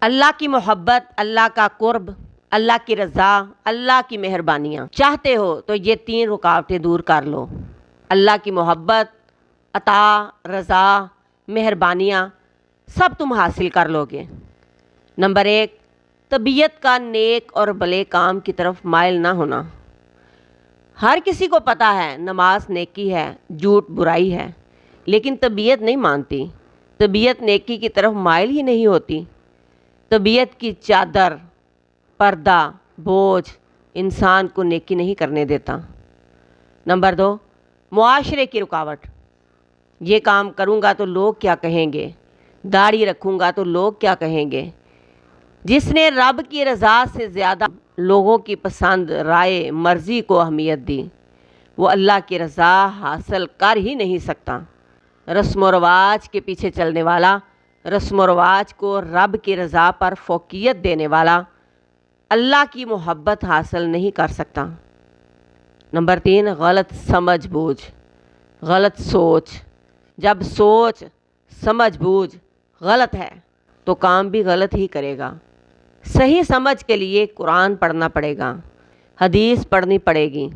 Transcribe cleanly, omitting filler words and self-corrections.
اللہ کی محبت، اللہ کا قرب، اللہ کی رضا، اللہ کی مہربانیاں چاہتے ہو تو یہ 3 رکاوٹیں دور کر لو۔ اللہ کی محبت، عطا، رضا، مہربانیاں سب تم حاصل کر لو گے۔ نمبر 1، طبیعت کا نیک اور بھلے کام کی طرف مائل نہ ہونا۔ ہر کسی کو پتہ ہے نماز نیکی ہے، جھوٹ برائی ہے، لیکن طبیعت نہیں مانتی، طبیعت نیکی کی طرف مائل ہی نہیں ہوتی۔ طبیعت کی چادر، پردہ، بوجھ انسان کو نیکی نہیں کرنے دیتا۔ نمبر 2، معاشرے کی رکاوٹ۔ یہ کام کروں گا تو لوگ کیا کہیں گے، داڑھی رکھوں گا تو لوگ کیا کہیں گے۔ جس نے رب کی رضا سے زیادہ لوگوں کی پسند، رائے، مرضی کو اہمیت دی، وہ اللہ کی رضا حاصل کر ہی نہیں سکتا۔ رسم و رواج کے پیچھے چلنے والا، رسم و رواج کو رب کی رضا پر فوقیت دینے والا اللہ کی محبت حاصل نہیں کر سکتا۔ نمبر 3، غلط سمجھ بوجھ، غلط سوچ۔ جب سوچ، سمجھ بوجھ غلط ہے تو کام بھی غلط ہی کرے گا۔ صحیح سمجھ کے لیے قرآن پڑھنا پڑے گا، حدیث پڑھنی پڑے گی،